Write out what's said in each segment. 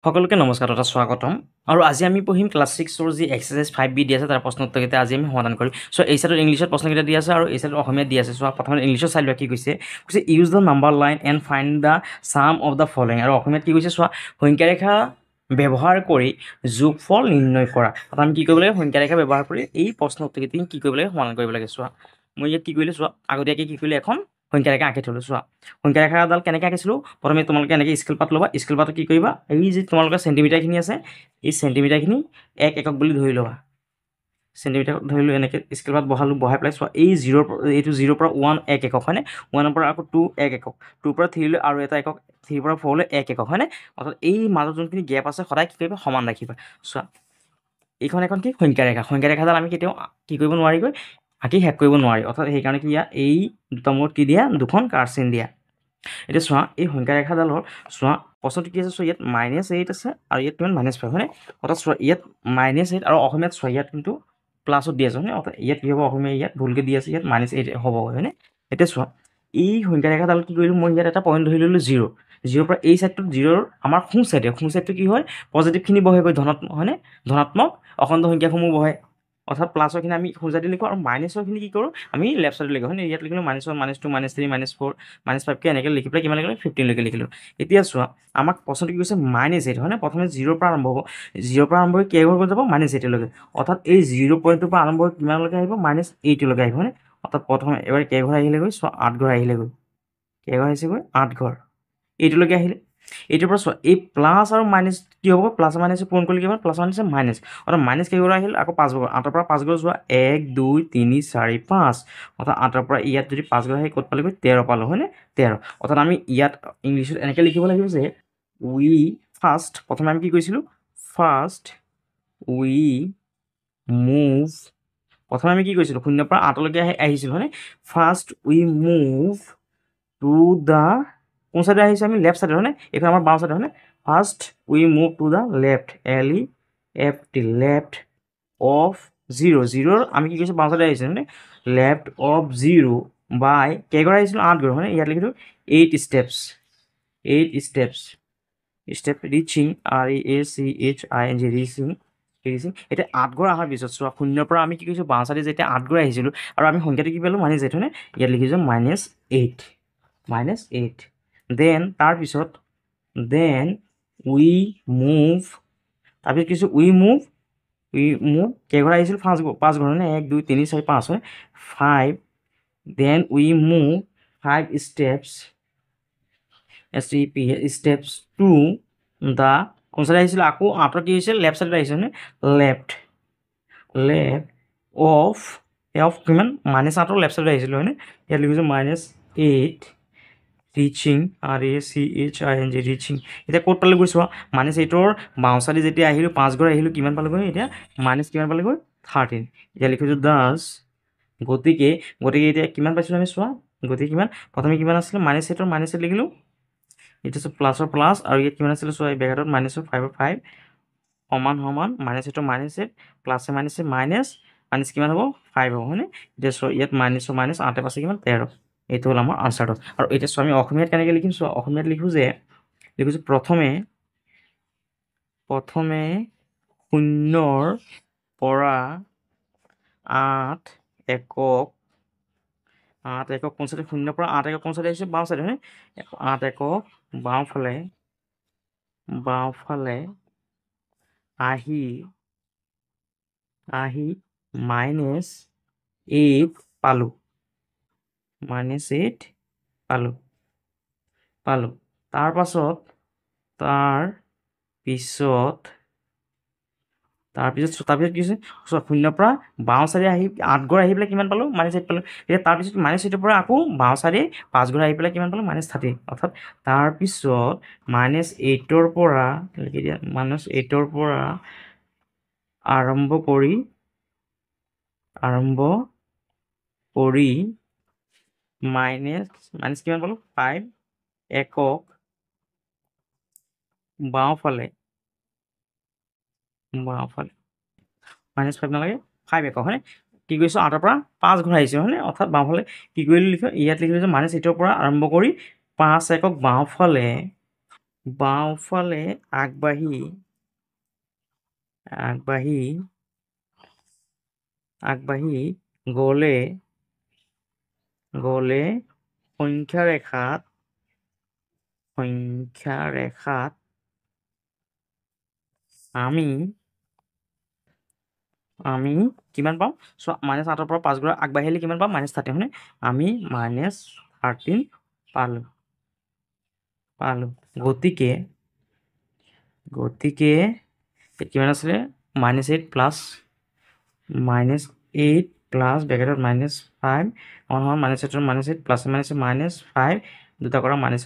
সকলোকে নমস্কাৰ তথা স্বাগতম আৰু আজি আমি পঢ়িম ক্লাছ 6 যি এক্সাৰসাইজ 5B দি আছে তাৰ প্ৰশ্ন উত্তৰকেইটা আজি আমি সমাধান কৰিম সো এই সাইডত ইংলিশত প্ৰশ্নকেইটা দি আছে আৰু এই সাইডত অসমীয়াত দি আছে সো প্ৰথমে ইংলিশত চাই লোৱা কি কৈছে use the number line and find the sum of the following আৰু অসমীয়াত কি কৈছে চোৱা সংখ্যা ৰেখা ব্যৱহাৰ কৰি যোগফল নিৰ্ণয় কৰা অৰ্থাৎ আমি কি কৰিব লাগে সংখ্যা ৰেখা ব্যৱহাৰ কৰি এই প্ৰশ্ন উত্তৰকেইটা কি কৰিব লাগে সমাধান কৰিব লাগে চোৱা মই ইয়াত কি কৰিলো চোৱা আগতীয়াকৈ কি কৰিলে এখন সংখ্যা ৰেখা আঁকি থলো চোৱা সংখ্যা ৰেখাডাল কেনেকৈ আঁকিছিলোঁ প্ৰথমে তোমালোকে এনেকৈ স্কেল পাত ল'বা স্কেল পাতত কি কৰিবা এই যে তোমালোকৰ চেণ্টিমিটাৰখিনি আছে এই চেণ্টিমিটাৰখিনি 1 একক বুলি ধৰি ল'বা চেণ্টিমিটাৰ ধৰিলোঁ এনেকৈ স্কেল পাত বহাই পেলাই চোৱা এই 0 এইটো 0 পৰা 1 1 একক হয়নে 1 পৰা আকৌ 2 1 একক 2 পৰা 3 লৈ আৰু এটা একক 3 পৰা 4 লৈ 1 একক হয়নে অৰ্থাৎ এই মাজত যোনখিনি গেপ আছে সদায় কি কৰিবা সমান ৰাখিবা চোৱা এইখন এখন কি সংখ্যা ৰেখাডাল আমি কেতিয়াও কি কৰিব নোৱাৰিগৈ আঁকি শেষ কৰিব নোৱাৰি অৰ্থাৎ সেইকাৰণে কি ইয়াত এই দুটা মূৰত কি দিয়া দুখন কাৰ্চিন দিয়া এতিয়া চোৱা এই সংখ্যা ৰেখাডালৰ চোৱা প্ৰশ্নটো কি আছে চোৱা ইয়াত -8 আছে আৰু ইয়াত কিমান -5 হয়নে অৰ্থাৎ চোৱা ইয়াত -8 আৰু অসমীয়াত চোৱা ইয়াত কিন্তু প্লাছত দি আছে হয়নে অৰ্থাৎ ইয়াত কি হ'ব অসমীয়া ইয়াত ভুলকৈ দি আছে ইয়াত -8 হ'ব হয়নে এতিয়া চোৱা এই সংখ্যা ৰেখাডাল কি কৰিলোঁ মই ইয়াত এটা পইণ্ট ধৰি ল'লোঁ 0 পৰা এই ছাইডটোত 0ৰ আমাৰ সোঁ ছাইডটো কি হয় পজিটিভখিনি বহেগৈ ধনাত্মক হয়নে ধনাত্মক অখণ্ড সংখ্যাসমূহ বহে অৰ্থাৎ প্লাছৰখিনি আমি সোঁ ছাইডে লিখোঁ আৰু মাইনাছৰখিনি কি কৰোঁ আমি লেফ্ট ছাইডে লিখোঁ হয়নে ইয়াত লিখিলোঁ -1 -2 -3 -4 -5কে এনেকৈ লিখি পেলাই কিমান লিখিলোঁ 15 লৈকে লিখিলোঁ এতিয়া চোৱা আমাক প্ৰশ্নটো কি কৈছে -8 হয়নে প্ৰথমে 0 পৰা আৰম্ভ হ'ব 0 পৰা আৰম্ভ হৈ কেইঘৰ যাব -8 লৈকে অৰ্থাৎ এই 0 পইণ্টৰ পৰা আৰম্ভ হৈ কিমানলৈকে আহিব -8 লৈকে আহিব হয়নে অৰ্থাৎ প্ৰথমে এবাৰ কেইঘৰ আহিলেগৈ চোৱা 8 ঘৰ আহিলেগৈ কেইঘৰ আহিছেগৈ 8 ঘৰ এইটোলৈকে আহিলে এইটোৰ পৰা চোৱা এই প্লাছ আৰু মাইনাছ কি হ'ব প্লাছ মাইনাছ পূৰণ কৰিলে কিমান প্লাছ মাইনাছ মাইনাছ অৰ্থাৎ মাইনাছ কেইঘৰ আহিল আকৌ 5 ঘৰ 8ৰ পৰা 5 ঘৰ যোৱা 1 2 3 4 5 অৰ্থাৎ 8ৰ পৰা ইয়াত যদি 5 ঘৰ আহি ক'ত পালেগৈ 13 পালোঁ হয়নে 13 অৰ্থাৎ আমি ইয়াত ইংলিছত এনেকৈ লিখিব লাগিব যে উই ফাৰ্ষ্ট প্ৰথমে আমি কি কৈছিলোঁ ফাৰ্ষ্ট উই মুভ প্ৰথমে আমি কি কৈছিলোঁ 0 পৰা 8লৈকে আহিছিলোঁ হয়নে first we move to the কোন সাইডে আহিছে আমি লেফ্ট সাইডে হয়নে এখন আমাৰ বাওঁ সাইডে হয়নে first we move to the left LEFT left of 0 আমি কি কৈছোঁ বাওঁ সাইডে আহিছে হয়নে লেফ্ট অফ 0 বাই কেইঘৰ আহিছিলোঁ 8 ঘৰ হয়নে ইয়াত লিখিলোঁ 8 steps step reaching REACHING reaching এতিয়া 8 ঘৰ অহাৰ পিছত চোৱা 0 পৰা আমি কি কৈছোঁ বাওঁ সাইডে যেতিয়া 8 ঘৰ আহিছিলোঁ আৰু আমি সংখ্যাটো কি পালোঁ -8 হয়নে ইয়াত লিখিছোঁ -8 দেন তাৰপিছত দেন উই মুভ তাৰপিছত কিছু উই মুভ কেইঘৰ আহিছিল 5 ঘৰ হয়নে 1 2 3 4 5 হয় 5 then we move 5 steps to the কোন চাইডে আহিছিল আকৌ 8ৰ কি হৈছিল লেফ্ট চাইডত আহিছে হয়নে লেফ্ট অফ কিমান -8ৰ লেফ্ট চাইডত আহিছিলোঁ হয়নে ইয়াত লিখিছোঁ -8 ৰিচিং REACHING ৰিচিং এতিয়া ক'ত পালেগৈ চোৱা -8ৰ বাওঁ চাইডে যেতিয়া আহিলোঁ 5 ঘৰ আহিলোঁ কিমান পালেগৈ এতিয়া কিমান পালেগৈ 13 এতিয়া লিখিছোঁ দাস গতিকে এতিয়া কিমান পাইছিলোঁ আমি চোৱা গতিকে কিমান প্ৰথমে কিমান আছিলে -8 লিখিলোঁ এইটো আছে প্লাছৰ প্লাছ আৰু ইয়াত কিমান আছিলে চোৱা এই বেগাটোত -5 সমান -8 প্লাছে মাইনাছে মাইনাছ কিমান হ'ব 5 হ'ব হয়নে এতিয়া চোৱা ইয়াত মাইনাছ 8 পাছে কিমান 13 এইটো হ'ল আমাৰ আনচাৰটো আৰু এতিয়া চোৱা আমি অসমীয়াত কেনেকৈ লিখিম চোৱা অসমীয়াত লিখোঁ যে লিখিছোঁ প্ৰথমে 0ৰ পৰা 8 একক কোন চাইডে 0ৰ পৰা 8 একক কোন চাইডে আহিছে বাওঁ চাইডে হয়নে 8 একক বাওঁফালে আহি -8 পালোঁ -8 পালোঁ তাৰ পিছত কি হৈছে 0ৰ পৰা বাওঁ চাইডে আহি 8 ঘৰ আহি পেলাই কিমান পালোঁ -8 পালোঁ এতিয়া তাৰপিছত -8ৰ পৰা আকৌ বাওঁ চাইডে 5 ঘৰ আহি পেলাই কিমান পালোঁ -30 অৰ্থাৎ তাৰপিছত -8ৰ পৰা লিখি দিয়া -8ৰ পৰা আৰম্ভ কৰি মাইনাছ কিমান পালোঁ 5 একক বাওঁফালে -5 নালাগে 5 একক হয়নে কি কৰিছোঁ 8ৰ পৰা 5 ঘৰ আহিছে হয়নে অৰ্থাৎ বাওঁফালে কি কৰিলোঁ লিখিলোঁ ইয়াত লিখিলোঁ যে -8ৰ পৰা আৰম্ভ কৰি 5 একক বাওঁফালে বাওঁফালে আগবাঢ়ি গ'লে সংখ্যা ৰেখাত আমি কিমান পাম চ' -8ৰ পৰা 5 গৰা আগবাঢ়ি আহিলে কিমান পাম -13 হয়নে আমি -13 পালো গতিকে কিমান আছিলে -8 প্লাছ ব্ৰেকেটত -5 -8 প্লাছ -5 দুটা কৰা মাইনাছ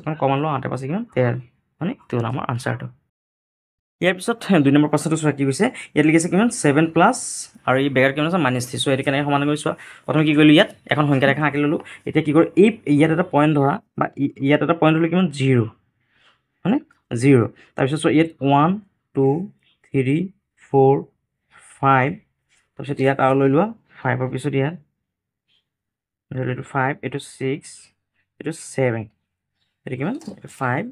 অকণ কমন লওঁ 8 পাঁচে কিমান 13 মানে এইটো হ'ল আমাৰ আনচাৰটো ইয়াৰ পিছত 2 নম্বৰ প্ৰশ্নটো চোৱা কি কৈছে ইয়াত লিখিছে কিমান 7 প্লাছ আৰু এই ব্ৰেকেট কিমান আছে -3 চ' এইটো কেনেকৈ সমাধান কৰি চোৱা প্ৰথমে কি কৰিলোঁ ইয়াত এখন সংখ্যা ৰেখা আঁকি ল'লোঁ এতিয়া কি কৰোঁ ইয়াত এটা পইণ্ট ধৰা বা ইয়াত এটা পইণ্ট হ'লে কিমান 0 হয়নে 0 তাৰপিছত চোৱা ইয়াত 1 2 3 4 5 তাৰপিছত ইয়াত আৰু লৈ লোৱা 5ৰ পিছত ইয়াত ধৰি এইটো 5 এইটো 6 এইটো 7 এইটো কিমান 5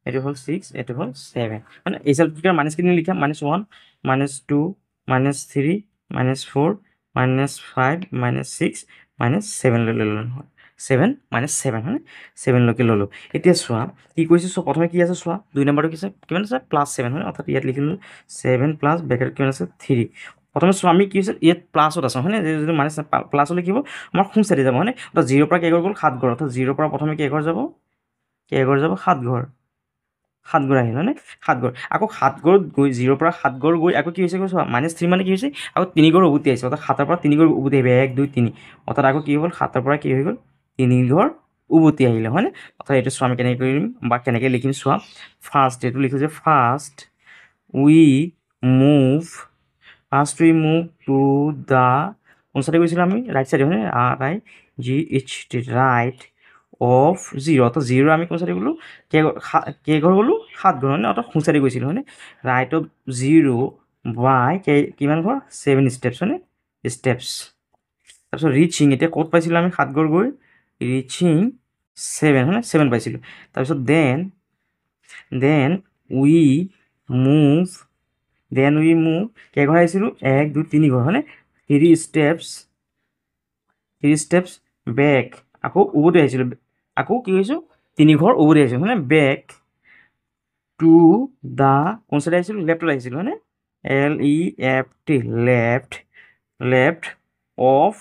এইটো হ'ল 6 এইটো হ'ল 7 মানে এই চাইডৰ মাইনাছ কিনি লিখা -1 -2 -3 -4 -5 -6 -7 লৈ ল'লোঁ নহয় 7 -7 হয়নে 7 লৈকে ল'লোঁ এতিয়া চোৱা কি কৈছে চোৱা প্ৰথমে কি আছে চোৱা 2 নম্বৰটো কি আছে কিমান আছে +7 হয় অৰ্থাৎ ইয়াত লিখিলোঁ 7 প্লাছ ব্ৰেকেট কিমান আছে 3 প্ৰথমে চোৱা আমি কি হৈছে ইয়াত প্লাছত আছোঁ হয়নে যদি মাইনাছ প্লাছ হ'লে কি হ'ব আমাৰ সোঁ চাইডে যাব হয়নে অৰ্থাৎ 0 পৰা কেইঘৰ গ'ল 7 ঘৰ অৰ্থাৎ 0 পৰা প্ৰথমে কেইঘৰ যাব 7 ঘৰ আহিল হয়নে 7 ঘৰ আকৌ 7 ঘৰ গৈ 0 পৰা 7 ঘৰ গৈ আকৌ কি হৈছে চোৱা -3 মানে কি হৈছে আকৌ 3 ঘৰ উভতি আহিছে অৰ্থাৎ 7ৰ পৰা 3 ঘৰ উভতি আহিব 1 2 3 অৰ্থাৎ আকৌ কি হ'ল 7ৰ পৰা কি হৈ গ'ল 3 ঘৰ উভতি আহিলে হয়নে অৰ্থাৎ এইটো চোৱা আমি কেনেকৈ কৰিম বা কেনেকৈ লিখিম চোৱা ফাৰ্ষ্ট এইটো লিখোঁ যে first we move to the কোন চাইডে গৈছিলোঁ আমি ৰাইট চাইডে হয়নে ৰাইট অফ 0 অৰ্থাৎ 0 আমি কোন চাইডে গ'লোঁ কেইঘৰ গ'লোঁ 7 ঘৰ হয়নে অৰ্থাৎ সোঁ চাইডে গৈছিলোঁ হয়নে ৰাইট অফ 0 বাই কিমান ঘৰ 7 ষ্টেপছ হয়নে ষ্টেপছ তাৰপিছত ৰিচিং এতিয়া ক'ত পাইছিলোঁ আমি 7 ঘৰ গৈ ৰিচিং 7 হয়নে 7 পাইছিলোঁ তাৰপিছত দেন উই মুভ কেইঘৰ আহিছিলোঁ 1 2 3 ঘৰ হয়নে 3 ষ্টেপছ বেক আকৌ উভতি আহিছিলোঁ আকৌ কি কৈছোঁ 3 ঘৰ উভতি আহিছিলোঁ হয়নে বেক টু দ্য কোন চাইডে আহিছিলোঁ লেফ্টত আহিছিলোঁ হয়নে LEFT লেফ্ট অফ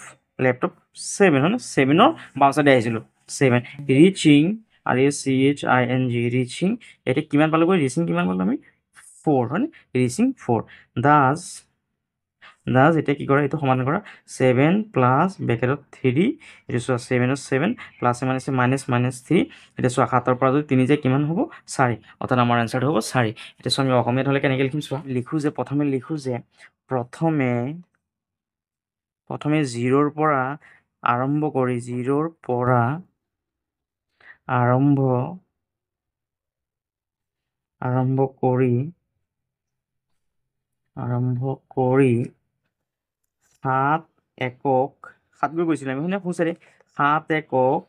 7 হয়নে 7ৰ বাওঁ চাইডে আহিছিলোঁ 7 ৰিচিং ৰিচিং এতিয়া কিমান পালোগৈ ৰিচিং কিমান পালোঁ আমি 4 হয়নে ৰিচিং 4 দাস এতিয়া কি কৰা এইটো সমাধান কৰা 7 প্লাছ ব্ৰেকেটত 3 এইটো চোৱা 7 প্লাছ -3 এতিয়া চোৱা 7ৰ পৰা যদি 3 যায় কিমান হ'ব 4 অৰ্থাৎ আমাৰ এনচাৰটো হ'ব 4 এতিয়া চোৱা আমি অসমীয়াত হ'লে কেনেকৈ লিখিম চোৱা প্ৰথমে লিখোঁ যে প্ৰথমে 0ৰ পৰা আৰম্ভ কৰি আৰম্ভ কৰি 7 একক 7 গৈ গৈছিলোঁ আমি হয়নে সোঁ চাইডে 7 একক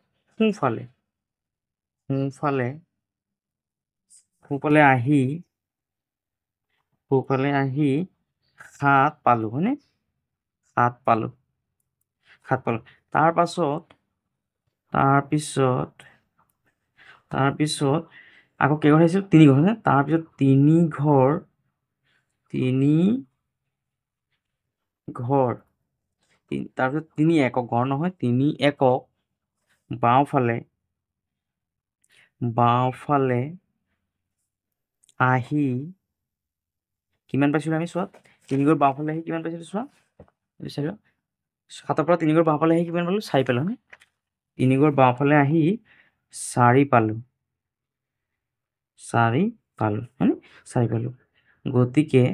সোঁফালে আহি 7 পালোঁ হয়নে 7 পালোঁ তাৰপিছত আকৌ কেইঘৰ আহিছিল 3 ঘৰ হয়নে তাৰপিছত 3 ঘৰ তাৰপিছত 3 একক ঘৰ নহয় 3 একক বাওঁফালে আহি কিমান পাইছিলোঁ আমি চোৱা 3 ঘৰ বাওঁফালে আহি কিমান পাইছিলোঁ চোৱা 7ৰ পৰা 3 ঘৰ বাওঁফালে আহি কিমান পালোঁ 4 পালোঁ হয়নে 3 ঘৰ বাওঁফালে আহি 4 পালোঁ হয়নে 4 পালোঁ গতিকে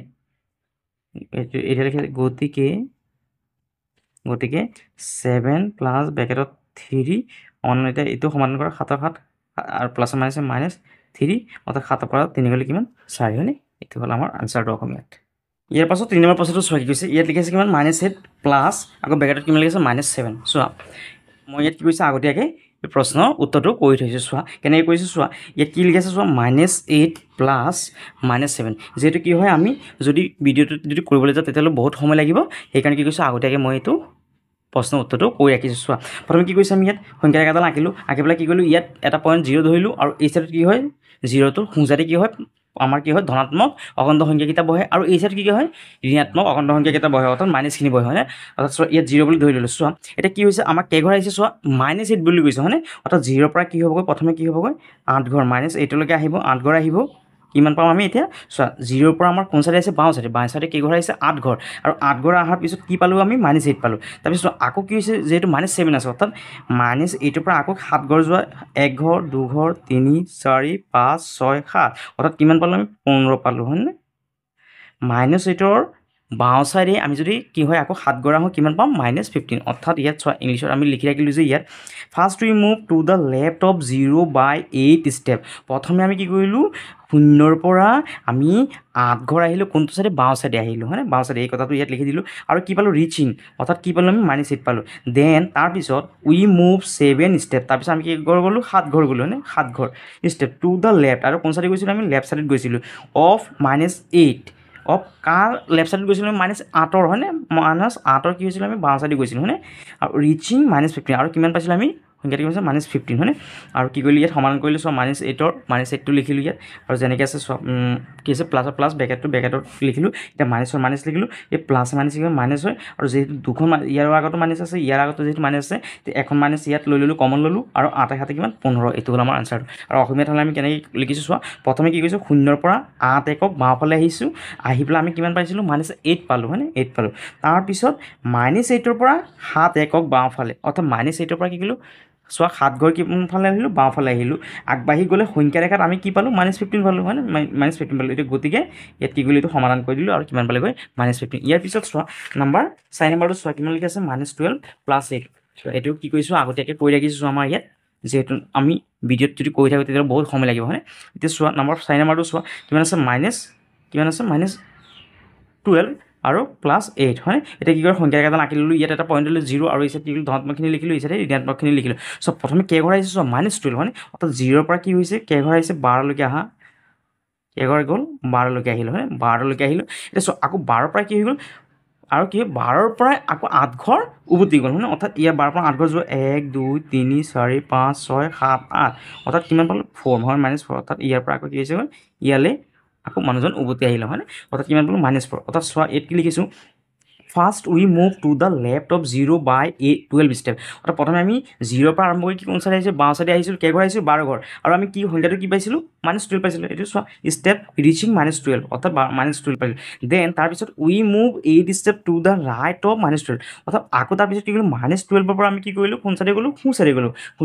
গতিকে 7 প্লাছ ব্ৰেকেটত 3 এতিয়া এইটো সমাধান কৰা 7ৰ 7 আৰু প্লাছ -3 অৰ্থাৎ 7ৰ পৰা 3 গ'লে কিমান 4 হয়নে এইটো হ'ল আমাৰ আনচাৰটো অসমীয়াত ইয়াৰ পাছত 3 নম্বৰ প্ৰশ্নটো চোৱা কি কৈছে ইয়াত লিখিছে কিমান -8 প্লাছ আকৌ ব্ৰেকেটত কিমান লিখিছে -7 চোৱা মই ইয়াত কি কৈছে আগতীয়াকৈ প্ৰশ্ন উত্তৰটো কৰি থৈছোঁ চোৱা কেনেকৈ কৰিছোঁ চোৱা ইয়াত কি লিখি আছে চোৱা -8 প্লাছ -7 যিহেতু কি হয় আমি যদি ভিডিঅ'টো যদি কৰিবলৈ যাওঁ তেতিয়াহ'লে বহুত সময় লাগিব সেইকাৰণে কি কৈছোঁ আগতীয়াকৈ মই এইটো প্ৰশ্ন উত্তৰটো কৰি ৰাখিছোঁ চোৱা প্ৰথমে কি কৰিছোঁ আমি ইয়াত সংখ্যা ৰেখাডাল আঁকিলোঁ আঁকি পেলাই কি কৰিলোঁ ইয়াত এটা পইণ্ট 0 ধৰিলোঁ আৰু এই চাইডত কি হয় 0টোৰ সোঁচাইডে কি হয় আমাৰ কি হয় ধনাত্মক অখণ্ড সংখ্যাকেইটা বহে আৰু এই চাইড কি হয় ঋণাত্মক অখণ্ড সংখ্যাকেইটা বহে অৰ্থাৎ মাইনাছখিনি বহে হয়নে অৰ্থাৎ চোৱা ইয়াত 0 বুলি ধৰি ল'লোঁ চোৱা এতিয়া কি হৈছে আমাৰ কেইঘৰ আহিছে চোৱা -8 বুলি কৈছে হয়নে অৰ্থাৎ 0ৰ পৰা কি হ'বগৈ প্ৰথমে কি হ'বগৈ 8 ঘৰ -8লৈকে আহিব 8 ঘৰ আহিব কিমান পাম আমি এতিয়া চোৱা 0ৰ পৰা আমাৰ কোন চাইডে আছে বাওঁ চাইডে কেইঘৰ আহিছে 8 ঘৰ আৰু 8 ঘৰ অহাৰ পিছত কি পালোঁ আমি -8 পালোঁ তাৰপিছত আকৌ কি হৈছে যিহেতু -7 আছে অৰ্থাৎ -8ৰ পৰা আকৌ 7 ঘৰ যোৱা 1 ঘৰ 2 ঘৰ 3 4 5 6 7 অৰ্থাৎ কিমান পালোঁ আমি 15 পালোঁ হয়নে -8ৰ বাওঁ চাইডে আমি যদি কি হয় আকৌ 7 ঘৰ আহোঁ কিমান পাম -15 অৰ্থাৎ ইয়াত চোৱা ইংলিছত আমি লিখি ৰাখিলোঁ যে ইয়াত first we move to the left of 0/8 step প্ৰথমে আমি কি কৰিলোঁ 0ৰ পৰা আমি 8 ঘৰ আহিলোঁ কোনটো চাইডে বাওঁ চাইডে আহিলোঁ হয়নে বাওঁ চাইডে এই কথাটো ইয়াত লিখি দিলোঁ আৰু কি পালোঁ ৰিচিং অৰ্থাৎ কি পালোঁ আমি -8 পালোঁ দেন তাৰপিছত উই মুভ 7 ষ্টেপ তাৰপিছত আমি কি ঘৰ গ'লোঁ 7 ঘৰ গ'লোঁ হয়নে 7 ঘৰ ষ্টেপ টু দ্য লেফ্ট আৰু কোন চাইডে গৈছিলোঁ আমি লেফ্ট চাইডত গৈছিলোঁ অফ -8 অফ কাৰ লেফ্ট চাইডত গৈছিলোঁ আমি -8ৰ হয়নে -8ৰ কি হৈছিলোঁ আমি বাওঁ চাইডে গৈছিলোঁ হয়নে আৰু ৰিচিং -15 আৰু কিমান পাইছিলোঁ আমি সংখ্যাটো কি হৈছে -15 হয়নে আৰু কি কৰিলোঁ ইয়াত সমাধান কৰিলোঁ চোৱা -8টো লিখিলোঁ ইয়াত আৰু যেনেকৈ আছে চোৱা কি আছে প্লাছৰ প্লাছ বেকেটত লিখিলোঁ এতিয়া মাইনাছৰ মাইনাছ লিখিলোঁ এই প্লাছ মাইনাছ কি মাইনাছ হয় আৰু যিহেতু দুখন ইয়াৰ আগতো মাইনাছ আছে ইয়াৰ আগতো যিহেতু মাইনাছ আছে এখন মাইনাছ ইয়াত লৈ ল'লোঁ কমন ল'লোঁ আৰু 8 7 কিমান 15 এইটো হ'ল আমাৰ আনচাৰটো আৰু অসমীয়াত হ'লে আমি কেনেকৈ লিখিছোঁ চোৱা প্ৰথমে কি কৰিছোঁ 0ৰ পৰা 8 একক বাওঁফালে আহিছোঁ আহি পেলাই আমি কিমান পাইছিলোঁ -8 পালোঁ হয়নে 8 পালোঁ তাৰপিছত -8ৰ পৰা 7 একক বাওঁফালে অৰ্থাৎ -8ৰ পৰা কি কৰিলোঁ চোৱা 7 ঘৰ কিমানফালে আহিলোঁ বাওঁফালে আহিলোঁ আগবাঢ়ি গ'লে সংখ্যা ৰেখাত আমি কি পালোঁ -15 পালোঁ হয় -15 পালোঁ এতিয়া গতিকে ইয়াত কি কৰিলোঁ এইটো সমাধান কৰি দিলোঁ আৰু কিমান পালেগৈ -15 ইয়াৰ পিছত চোৱা নাম্বাৰ 4 নম্বৰটো চোৱা কিমান লিখি আছে -12 + 8 এইটো কি কৰিছোঁ আগতীয়াকৈ কৰি ৰাখিছোঁ আমাৰ ইয়াত যিহেতু আমি ভিডিঅ'ত যদি কৰি থাকোঁ তেতিয়াহ'লে বহুত সময় লাগিব হয়নে এতিয়া চোৱা নম্বৰ 4 নম্বৰটো চোৱা কিমান আছে -12 আৰু +8 হয় এতিয়া কি কৰে সংখ্যা ৰেখাডাল আঁকি ল'লোঁ ইয়াত এটা পইণ্ট ল'লোঁ 0 আৰু এই চাইড কি কৰিলোঁ ধনাত্মকখিনি লিখিলোঁ এই চাইডে ঋণাত্মকখিনি লিখিলোঁ চব প্ৰথমে কেইঘৰ আহিছে চোৱা -12 হয় অৰ্থাৎ 0ৰ পৰা কি হৈছে কেইঘৰ আহিছে 12লৈকে আহা কেইঘৰ গ'ল 12লৈকে আহিলোঁ হয় 12লৈকে আহিলোঁ এতিয়া চোৱা আকৌ 12ৰ পৰা কি হৈ গ'ল আৰু কি 12ৰ পৰাই আকৌ 8 ঘৰ উভতি গ'ল হয় অৰ্থাৎ ইয়াৰ 12ৰ পৰা 8 ঘৰ যোৱা 1 2 3 4 5 6 7 8 অৰ্থাৎ কিমান পালোঁ 4 হয় -4 অৰ্থাৎ ইয়াৰ পৰা আকৌ কি হৈছে গ'ল ইয়ালৈ আকৌ মানুহজন উভতি আহিলে হয়নে অৰ্থাৎ কিমান পালোঁ -4 অৰ্থাৎ চোৱা ইয়াত কি লিখিছোঁ first we move to the left of 0/12 step অৰ্থাৎ প্ৰথমে আমি 0ৰ পৰা আৰম্ভ কৰি কি কোন চাইডে আহিছোঁ বাওঁ চাইডে আহিছিলোঁ কেইঘৰ আহিছোঁ 12 ঘৰ আৰু আমি কি সংখ্যাটো কি পাইছিলোঁ -12 পাইছিলোঁ এইটো চোৱা ষ্টেপ ৰিচিং -12 অৰ্থাৎ -12 পাইছিলোঁ দেন তাৰপিছত we move 8 step to the right of -12 অৰ্থাৎ আকৌ তাৰপিছত কি কৰিলোঁ -12ৰ পৰা আমি কি কৰিলোঁ কোন চাইডে গ'লোঁ সোঁ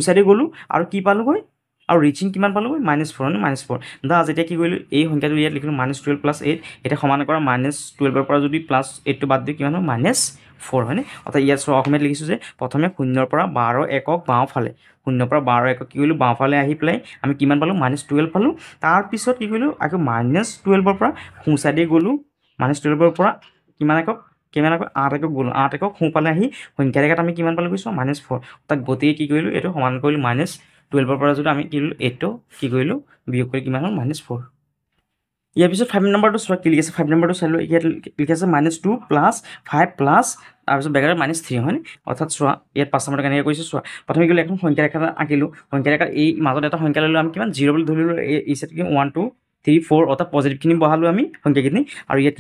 চাইডে গ'লোঁ আৰু কি পালোঁগৈ আৰু ৰিচিং কিমান পালোঁগৈ -4 -4 যেতিয়া কি কৰিলোঁ এই সংখ্যাটো ইয়াত লিখিলোঁ -12 + 8 এতিয়া সমান কৰা -12ৰ পৰা যদি +8টো বাদ দিওঁ কিমান হয় -4 হয়নে অৰ্থাৎ ইয়াত চোৱা অসমীয়াত লিখিছোঁ যে প্ৰথমে 0ৰ পৰা 12 একক বাওঁফালে 0ৰ পৰা 12 একক কি কৰিলোঁ বাওঁফালে আহি পেলাই আমি কিমান পালোঁ -12 পালোঁ তাৰপিছত কি কৰিলোঁ আকৌ -12ৰ পৰা সোঁ চাইডে গ'লোঁ -12ৰ পৰা কিমান একক 8 একক গ'লোঁ 8 একক সোঁফালে আহি সংখ্যা ৰেখাত আমি কিমান পালোঁ কৈছোঁ -4 অৰ্থাৎ গতিকে কি কৰিলোঁ এইটো সমান কৰিলোঁ -12ৰ পৰা যদি আমি কি কৰিলোঁ 8টো কি কৰিলোঁ বিয়োগ কৰি কিমান হ'ল -4 ইয়াৰ পিছত 5 নম্বৰটো চোৱা কি লিখি আছে 5 নম্বৰটো চাই লওঁ ইয়াত লিখি আছে -2 + 5 + তাৰপিছত বেগাৰ -3 হয়নে অৰ্থাৎ চোৱা ইয়াত 5 নম্বৰটো কেনেকৈ কৰিছোঁ চোৱা প্ৰথমে কি কৰিলোঁ এখন সংখ্যা ৰেখা আঁকিলোঁ সংখ্যা ৰেখাৰ এই মাজত এটা সংখ্যা ল'লোঁ আমি কিমান 0 বুলি ধৰি ল'লোঁ এই চাইড কি 1 2 3 4 অৰ্থাৎ পজিটিভখিনি বহালোঁ আমি সংখ্যাখিনি আৰু ইয়াত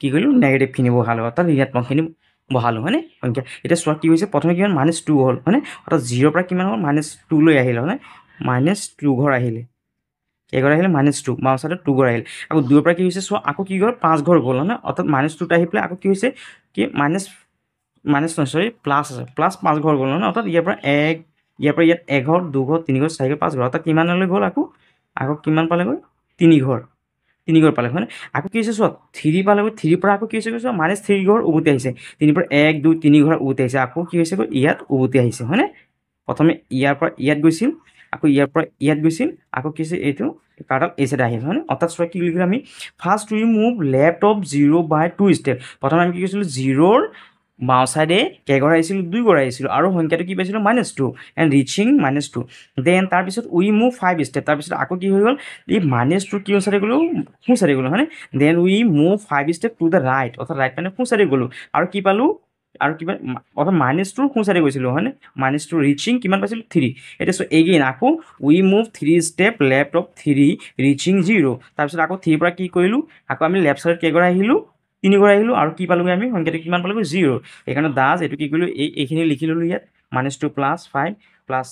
কি কৰিলোঁ নেগেটিভখিনি বহালোঁ অৰ্থাৎ ঋণাত্মকখিনি বহালোঁ হয়নে সংখ্যা এতিয়া চোৱা কি হৈছে প্ৰথমে কিমান -2 হ'ল হয়নে অৰ্থাৎ 0ৰ পৰা কিমান হ'ল -2 লৈ আহিলে হয়নে -2 ঘৰ আহিলে কেইঘৰ আহিলে -2 বাওঁ চাইডত 2 ঘৰ আহিলে আকৌ 2ৰ পৰা কি হৈছে চোৱা আকৌ কি ঘৰ 5 ঘৰ গ'ল হয়নে অৰ্থাৎ -2ত আহি পেলাই আকৌ কি হৈছে কি প্লাছ আছে প্লাছ 5 ঘৰ গ'ল হয়নে অৰ্থাৎ ইয়াৰ পৰা ইয়াত 1 ঘৰ 2 ঘৰ 3 ঘৰ 4 ঘৰ 5 ঘৰ অৰ্থাৎ কিমানলৈ গ'ল আকৌ কিমান পালেগৈ 3 ঘৰ পালে হয়নে আকৌ কি হৈছে চোৱা 3 পালেগৈ 3ৰ পৰা আকৌ কি হৈছে চোৱা -3 ঘৰ উভতি আহিছে 3ৰ পৰা 1 2 3 ঘৰ উভতি আহিছে আকৌ কি হৈছে ইয়াত উভতি আহিছে হয়নে প্ৰথমে ইয়াৰ পৰা ইয়াত গৈছিল আকৌ ইয়াৰ পৰা ইয়াত গৈছিল আকৌ কি হৈছে এইটো কাৰ্ডাল এই চাইডে আহিল হয়নে অৰ্থাৎ চোৱা কি লিখিলোঁ আমি first we move left of 0/2 step প্ৰথমে আমি কি কৰিছিলোঁ 0ৰ বাওঁ চাইডে কেইঘৰ আহিছিলোঁ 2 ঘৰ আহিছিলোঁ আৰু সংখ্যাটো কি পাইছিলোঁ -2 এণ্ড ৰিচিং -2 দেন তাৰপিছত উই মুভ 5 ষ্টেপ তাৰপিছত আকৌ কি হৈ গ'ল এই -2 কি চাইডে গ'লোঁ সোঁ চাইডে গ'লোঁ হয়নে then we move 5 step to the right অৰ্থাৎ ৰাইট মানে সোঁ চাইডে গ'লোঁ আৰু কি পালোঁ আৰু কিবা অৰ্থাৎ -2 সোঁ চাইডে গৈছিলোঁ হয়নে -2 ৰিচিং কিমান পাইছিলোঁ 3 এতিয়া চ' এগেইন আকৌ we move 3 step left of 3 reaching 0 তাৰপিছত আকৌ 3 পৰা কি কৰিলোঁ আকৌ আমি লেফ্ট চাইডত কেইঘৰ আহিলোঁ 3 ঘৰ আহিলোঁ আৰু কি পালোঁগৈ আমি সংখ্যাটো কিমান পালোঁগৈ 0 সেইকাৰণে দাস এইটো কি কৰিলোঁ এইখিনি লিখি ল'লোঁ ইয়াত -2 + 5 প্লাছ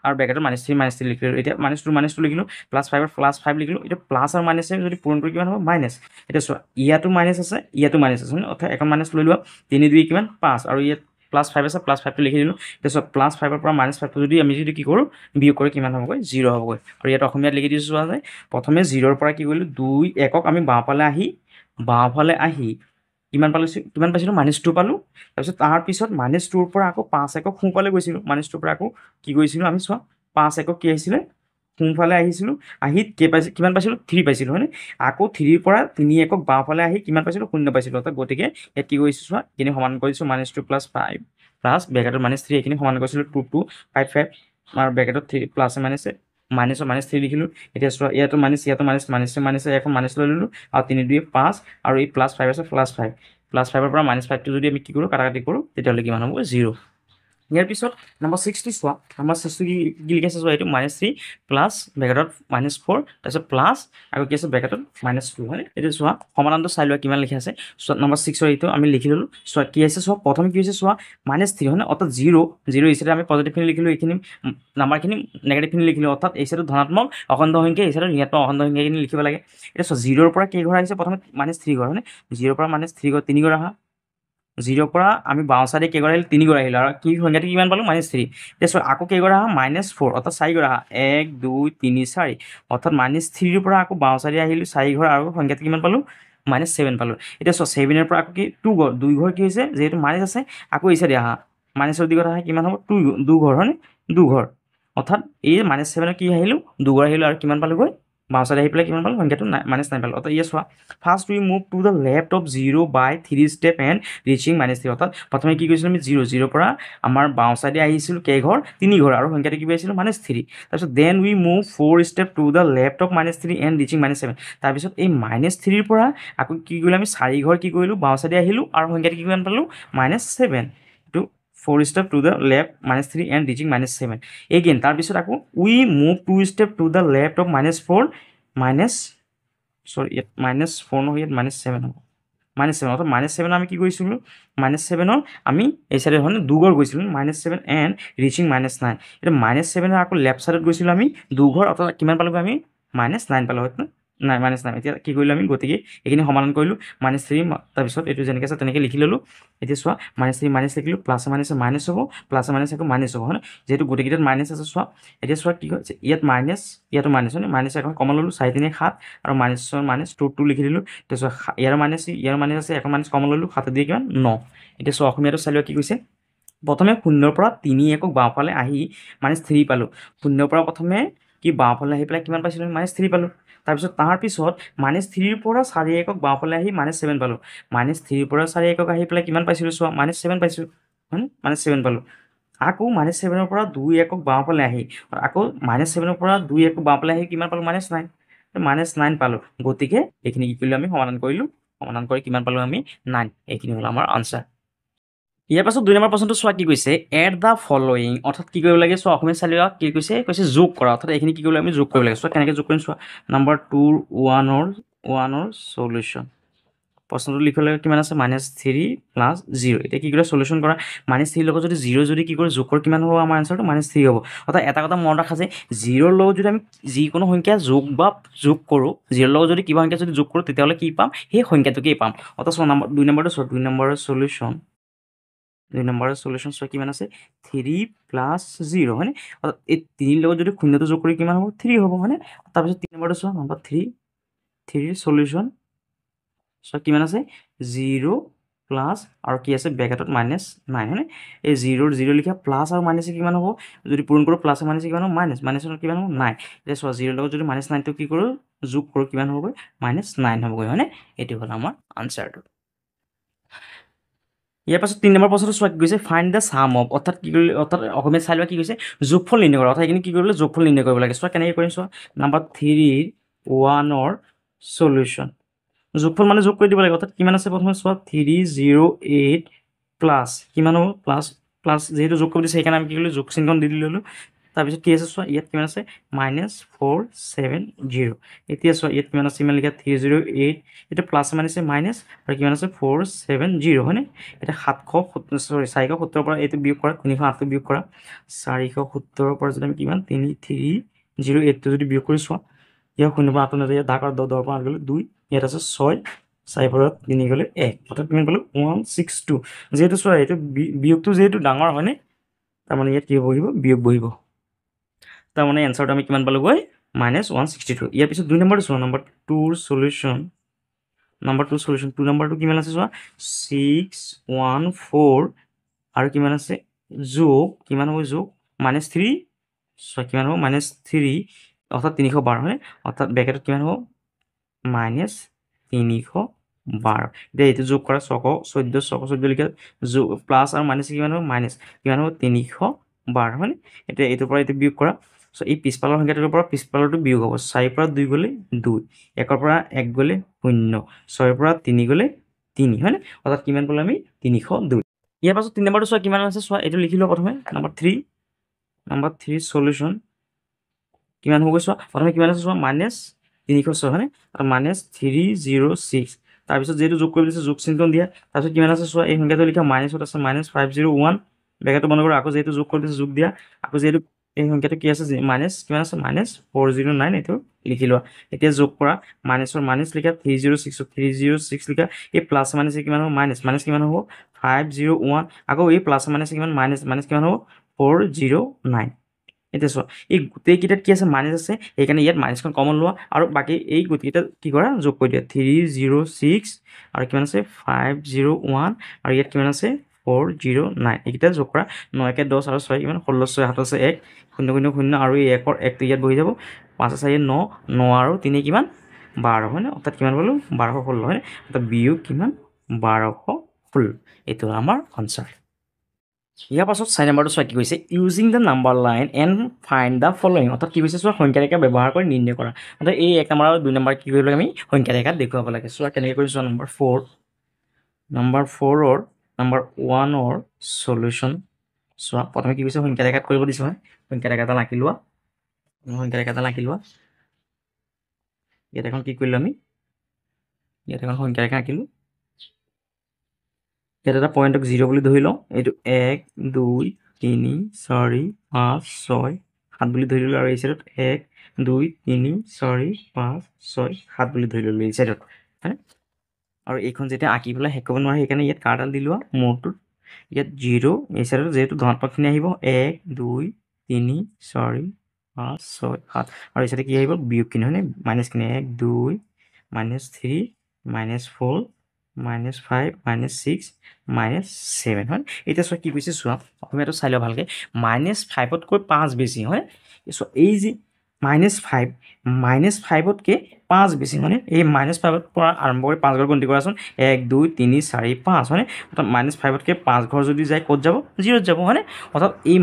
আৰু ব্ৰেকেটত -3 লিখি ল'লোঁ এতিয়া -2 লিখিলোঁ +5 +5 লিখিলোঁ এতিয়া প্লাছ আৰু মাইনাছে যদি পূৰণ কৰি কিমান হ'ব মাইনাছ এতিয়া চোৱা ইয়াতো মাইনাছ আছে ইয়াতো মাইনাছ আছে অৰ্থাৎ এখন মাইনাছ লৈ লোৱা 3 2 কিমান 5 আৰু ইয়াত +5 আছে +5টো লিখি দিলোঁ এতিয়া চোৱা +5ৰ পৰা -5টো যদি আমি যদি কি কৰোঁ বিয়োগ কৰি কিমান হ'বগৈ 0 হ'বগৈ আৰু ইয়াত অসমীয়াত লিখি দিছোঁ চোৱা যে প্ৰথমে 0ৰ পৰা কি কৰিলোঁ 2 1ক আমি বাওঁফালে আহি কিমান পাইছিলোঁ -2 পালোঁ তাৰপিছত তাৰপিছত -2ৰ পৰা আকৌ 5 1ক সোঁফালে গৈছিলোঁ -2ৰ পৰা আকৌ কি কৰিছিলোঁ আমি চোৱা 5 1ক কি আহিছিলে সোঁফালে আহিছিলোঁ আহি কিমান পাইছিলোঁ 3 পাইছিলোঁ হয়নে আকৌ 3ৰ পৰা 3 1ক বাওঁফালে আহি কিমান পাইছিলোঁ 0 পাইছিলোঁ অৰ্থাৎ গতিকে ইয়াত কি কৰিছোঁ চোৱা এইখিনি সমান কৰিছোঁ -2 + 5 প্লাছ ব্ৰেকেটত -3 এইখিনি সমান কৰিছিলোঁ 2 2 5 5 আৰু ব্ৰেকেটত 3 প্লাছে মাইনাছে -3 লিখিলোঁ এতিয়া চোৱা ইয়াতো মাইনাছ এখন মাইনাছ লৈ ল'লোঁ আৰু 3 2 5 আৰু এই +5 আছে +5ৰ পৰা -5টো যদি আমি কি কৰোঁ কাটাকাটি কৰোঁ তেতিয়াহ'লে কিমান হ'ব 0 ইয়াৰ পিছত নম্বৰ 6টো চোৱা নম্বৰ 6টো কি লিখিছে চোৱা এইটো -3 প্লাছ ব্ৰেকেটত -4 তাৰপিছত প্লাছ আৰু কি আছে ব্ৰেকেটত -2 হয়নে এইটো চোৱা সমাধানটো চাই লোৱা কিমান লিখা আছে চোৱা নম্বৰ 6ৰ এইটো আমি লিখি ল'লোঁ চোৱা কি আছে চোৱা প্ৰথমে কি হৈছে চোৱা -3 হয়নে অৰ্থাৎ 0 এই চাইডে আমি পজিটিভখিনি লিখিলোঁ এইখিনি নাম্বাৰখিনি নেগেটিভখিনি লিখিলোঁ অৰ্থাৎ এই চাইডে ধনাত্মক অখণ্ড সংখ্যা এই চাইডে ঋণাত্মক অখণ্ড সংখ্যাখিনি লিখিব লাগে এতিয়া চোৱা 0ৰ পৰা কেইঘৰ আহিছে প্ৰথমে -3 ঘৰ হয়নে 0ৰ পৰা -3 ঘৰ 3 ঘৰ আহা 0ৰ পৰা আমি বাওঁ চাইডে কেইঘৰ আহিলোঁ 3 ঘৰ আহিলোঁ আৰু কি সংখ্যাটো কিমান পালোঁ -3 এতিয়া চোৱা আকৌ কেইঘৰ আহা -4 অৰ্থাৎ 4 ঘৰ আহা 1 2 3 4 অৰ্থাৎ -3ৰ পৰা আকৌ বাওঁ চাইডে আহিলোঁ 4 ঘৰ আৰু সংখ্যাটো কিমান পালোঁ -7 পালোঁ এতিয়া চোৱা 7ৰ পৰা আকৌ কি 2 ঘৰ কি হৈছে যিহেতু মাইনাছ আছে আকৌ এই চাইডে আহা -ৰ দিশত আহা কিমান হ'ব 2 ঘৰ হয়নে 2 ঘৰ অৰ্থাৎ এই -7ৰ কি আহিলোঁ 2 ঘৰ আহিলোঁ আৰু কিমান পালোঁগৈ বাওঁ চাইডে আহি পেলাই কিমান পালোঁ সংখ্যাটো -9 পালোঁ অৰ্থাৎ ইয়ে চোৱা first we move to the left of 0 by 3 step and reaching -3 অৰ্থাৎ প্ৰথমে কি কৰিছিলোঁ আমি 0 পৰা আমাৰ বাওঁ চাইডে আহিছিলোঁ কেইঘৰ 3 ঘৰ আৰু সংখ্যাটো কি পাইছিলোঁ -3 তাৰপিছত then we move 4 step to the left of -3 and reaching -7 তাৰপিছত এই -3ৰ পৰা আকৌ কি কৰিলোঁ আমি 4 ঘৰ কি কৰিলোঁ বাওঁ চাইডে আহিলোঁ আৰু সংখ্যাটো কিমান পালোঁ -7 এইটো 4 step to the left -3 and reaching -7 again তাৰপিছত আকৌ we move 2 step to the left of -4 ইয়াত -4 নহয় ইয়াত -7 হ'ব -7 অৰ্থাৎ -7 আমি কি কৰিছিলোঁ -7ৰ আমি এই চাইডে হয় 2 ঘৰ গৈছিলোঁ -7 এণ্ড ৰিচিং -9 এতিয়া -7ৰ আকৌ লেফ্ট চাইডত গৈছিলোঁ আমি 2 ঘৰ অৰ্থাৎ কিমান পালোঁ আমি -9 পালোঁ হয়তো -9 এতিয়া কি কৰিলোঁ আমি গতিকে এইখিনি সমাধান কৰিলোঁ -3 তাৰপিছত এইটো যেনেকৈ আছে তেনেকৈ লিখি ল'লোঁ এতিয়া চোৱা -3 লিখিলোঁ প্লাছে মাইনাছে মাইনাছ হ'ব প্লাছে মাইনাছে আকৌ মাইনাছ হ'ব হয় যিহেতু গোটেইকেইটাত মাইনাছ আছে চোৱা এতিয়া চোৱা কি হৈছে ইয়াত মাইনাছ ইয়াতো মাইনাছ হয় মাইনাছ এখন কমন ল'লোঁ 4 3 7 আৰু -2 লিখি দিলোঁ এতিয়া চোৱা ইয়াৰ মাইনাছ আছে এখন মাইনাছ কমন ল'লোঁ 7 দিয়ে কিমান 9 এতিয়া চোৱা অসমীয়াটো চাই লোৱা কি কৈছে প্ৰথমে 0ৰ পৰা 3 1ক বাওঁফালে আহি -3 পালোঁ 0ৰ পৰা প্ৰথমে কি বাওঁফালে আহি পেলাই কিমান পাইছিলোঁ -3 পালোঁ তাৰপিছত -3ৰ পৰা 4 1ক বাওঁফালে আহি -7 পালোঁ -3ৰ পৰা 4 1ক আহি পেলাই কিমান পাইছিলোঁ চোৱা -7 পাইছোঁ হয় -7 পালোঁ আকৌ -7ৰ পৰা 2 1ক বাওঁফালে আহি আকৌ -7ৰ পৰা 2 1ক বাওঁফালে আহি কিমান পালোঁ -9 পালোঁ গতিকে এইখিনি কি কৰিলোঁ আমি সমাধান কৰিলোঁ সমাধান কৰি কিমান পালোঁ আমি 9 এইখিনি হ'ল আমাৰ আনচাৰ ইয়াৰ পাছত 2 নম্বৰ প্ৰশ্নটো চোৱা কি কৈছে এড দ্য ফলোয়িং অৰ্থাৎ কি কৰিব লাগে চোৱা অসমীয়া চাই লোৱা কি কৈছে যোগ কৰা অৰ্থাৎ এইখিনি কি কৰিব লাগে আমি যোগ কৰিব লাগে চোৱা কেনেকৈ যোগ কৰিম চোৱা নম্বৰ 2 1ৰ সলিউশ্যন প্ৰশ্নটো লিখিব লাগে কিমান আছে -3 + 0 এতিয়া কি কৰিলে সলিউশ্যন কৰা -3 লগত যদি 0 যদি কি কৰোঁ যোগ কৰোঁ কিমান হ'ব আমাৰ আনচাৰটো -3 হ'ব অৰ্থাৎ এটা কথা মনত ৰাখা যে 0ৰ লগত যদি আমি যিকোনো সংখ্যা যোগ কৰোঁ 0ৰ লগত যদি কিবা সংখ্যা যদি যোগ কৰোঁ তেতিয়াহ'লে কি পাম সেই সংখ্যাটোকেই পাম অৰ্থাৎ চোৱা 2 নম্বৰটো চোৱা 2 নম্বৰৰ সলিউশ্যন চোৱা কিমান আছে 3 + 0 হয়নে অৰ্থাৎ এই 3ৰ লগত যদি শূন্যটো যোগ কৰি কিমান হ'ব 3 হ'ব হয়নে তাৰপিছত 3 নম্বৰটো চোৱা নম্বৰ 3ৰ সলিউশ্যন চোৱা কিমান আছে 0 প্লাছ আৰু কি আছে ব্ৰেকেটত -9 হয়নে এই 0 লিখা প্লাছ আৰু মাইনাছে কিমান হ'ব যদি পূৰণ কৰোঁ প্লাছে মাইনাছে কিমান হ'ব মাইনাছত কিমান হ'ব 9 এতিয়া চোৱা 0ৰ লগত যদি -9টো কি কৰোঁ যোগ কৰোঁ কিমান হ'বগৈ -9 হ'বগৈ হয়নে এইটো হ'ল আমাৰ আনচাৰটো ইয়াৰ পাছত 3 নম্বৰ প্ৰশ্নটো চোৱা কি কৈছে ফাইণ্ড দ্য সাম অফ অৰ্থাৎ কি কৰিলে অৰ্থাৎ অসমীয়া চাই লোৱা কি কৈছে যোগফল নিৰ্ণয় কৰা অৰ্থাৎ এইখিনি কি কৰিবলৈ যোগফল নিৰ্ণয় কৰিব লাগে চোৱা কেনেকৈ কৰিম চোৱা নাম্বাৰ 3 1ৰ সলিউশন যোগফল মানে যোগ কৰি দিব লাগে অৰ্থাৎ কিমান আছে প্ৰথমে চোৱা 308 প্লাছ কিমান হ'ব প্লাছ প্লাছ যেহেতু যোগ কৰি দিছে সেইকাৰণে আমি কি কৰিলোঁ যোগ চিহ্ন দি দিলোঁ তাৰপিছত কি আছে চোৱা ইয়াত কিমান আছে -470 এতিয়া চোৱা ইয়াত কিমান আছে ইমান লিখা 308 এটা প্লাছ মাইনাছে মাইনাছ আৰু কিমান আছে 470 হয়নে এটা 470 পৰা এইটো বিয়োগ কৰা 308 বিয়োগ কৰা 470 পৰা যদি আমি কিমান 308 যদি বিয়োগ কৰি চোৱা ইয়াক 0 পৰা 8 নাযায় ইয়াত ডাকৰ 10 পৰা 8 গ'লে 2 ইয়াত আছে 6 4 পৰা 3 গ'লে 1 অৰ্থাৎ কিমান পালোঁ 162 যেহেতু চোৱা এইটো বিয়োগটো যেহেতু ডাঙৰ হয়নে তাৰমানে ইয়াত কি বহিব বিয়োগ বহিব তাৰমানে এনসাৰটো আমি কিমান পালোগৈ -162 ইয়াৰ পিছত 2 নম্বৰটো চোৱা নাম্বাৰ 2ৰ সলিউশন নাম্বাৰ 2 সলিউশন 2 নম্বৰটো কিমান আছে চোৱা 614 আৰু কিমান আছে যোগ কিমান হ'ব যোগ -3 চোৱা কিমান হ'ব -3 অৰ্থাৎ 312 হয় অৰ্থাৎ ব্ৰেকেটত কিমান হ'ব -312 এতিয়া এইটো যোগ কৰা 614 লিখা যোগ প্লাছ আৰু মাইনাছ কিমান হ'ব মাইনাছ কিমান হ'ব 312 হয়নে এতিয়া এইটোৰ পৰা এইটো বিয়োগ কৰা সো এই পিছফালৰ সংখ্যাটোৰ পৰা পিছফালৰটো বিয়োগ হ'ব 4 পৰা 2 গ'লে 2 1 পৰা 1 গ'লে 0 6 পৰা 3 গ'লে 3 হয়নে অৰ্থাৎ কিমান পালো আমি 302 ইয়াৰ পাছত 3 নম্বৰটো চোৱা কিমান আছে চোৱা এইটো লিখি লোৱা প্ৰথমে নাম্বাৰ 3 সলিউশন কিমান হ'ব চোৱা প্ৰথমে কিমান আছে চোৱা -306 হয়নে আৰু -306 তাৰপিছত যেহেতু যোগ কৰি দিছে যোগ চিহ্ন দিয়া তাৰপিছত কিমান আছে চোৱা এই সংখ্যাটো লিখা মাইনাছত আছে -501 ব্ৰেকেটটো বন্ধ কৰা আকৌ যেহেতু যোগ কৰি দিছে যোগ দিয়া আকৌ যেহেতু এই সংখ্যাটো কি আছে মাইনাছ কিমান আছে -409 এইটো লিখি লোৱা এতিয়া যোগ কৰা মাইনাছৰ মাইনাছ লিখা 306 লিখা এই প্লাছ মাইনাছে কিমান হ'ব মাইনাছ কিমান হ'ব 501 আকৌ এই প্লাছ মাইনাছে কিমান মাইনাছ কিমান হ'ব 409 এতিয়া চোৱা এই গোটেইকেইটাত কি আছে মাইনাছ আছে সেইকাৰণে ইয়াত মাইনাছখন কমন লোৱা আৰু বাকী এই গোটেইকেইটা কি কৰা যোগ কৰি দিয়া 306 আৰু কিমান আছে 501 আৰু ইয়াত কিমান আছে 409 এইকেইটা যোগ কৰা 9 কে 10 আৰু 6 কিমান 16 6 7 আছে 1 0 0 0 আৰু এই 1ৰ 1টো ইয়াত বহি যাব 5 আছে 9 9 আৰু 3 কিমান 12 হয় না অৰ্থাৎ কিমান পালো 1216 হয় অৰ্থাৎ বিয়োগ কিমান 1216 এইটো আমাৰ আনসাৰ ইয়াৰ পাছত 4 নম্বৰটো চোৱা কি কৈছে using the number line and find the following অৰ্থাৎ কি কৈছে চোৱা সংখ্যা ৰেখা ব্যৱহাৰ কৰি নিৰ্ণয় কৰা অৰ্থাৎ এই 1 নম্বৰ আৰু 2 নম্বৰ কি কৰিব লাগে আমি সংখ্যা ৰেখাত দেখুৱাব লাগে চোৱা কেনেকৈ কৰিছো নম্বৰ 4ৰ নম্বৰ 1ৰ সলিউশন চোৱা প্ৰথমে কি কৈছে সংখ্যা ৰেখাত কৰিব দিছো হয় সংখ্যা ৰেখা এটা আঁকি লোৱা ইয়াত এখন কি কৰিলো আমি ইয়াত এখন সংখ্যা ৰেখা আঁকিলো ইয়াত এটা পয়েন্টক 0 বুলি ধৰি লওঁ এইটো 1 2 3 4 5 6 7 বুলি ধৰি ললো আৰু এই সাইডত 1 2 3 4 5 6 7 বুলি ধৰি ললো এই সাইডত হয়নে আৰু এইখন যেতিয়া আঁকি পেলাই শেষ কৰিব নোৱাৰে সেইকাৰণে ইয়াত কাৰ্ডাল দি লোৱা মূৰটোত ইয়াত 0 এই সাইডত যেহেতু ধনাত্মকখিনি আহিব 1 2 3 4 5 6 7 আৰু এই সাইডে কি আহিব বিয়োগখিনি হয়নে মাইনাছখিনি 1 2 -3 -4 -5 -6 -7 হয় এতিয়া চোৱা কি কৈছে চোৱা অসমীয়াটো চাই লোৱা ভালকৈ -5তকৈ 5 বেছি হয় চোৱা এই যে -5তকৈ 5 বেছি মানে এই -5ৰ পৰা আৰম্ভ কৰি 5 ঘৰ গন্তি কৰাচোন 1 2 3 4 5 হয়নে অৰ্থাৎ -5তকৈ 5 ঘৰ যদি যায় ক'ত যাব 0ত যাব হয়নে অৰ্থাৎ এই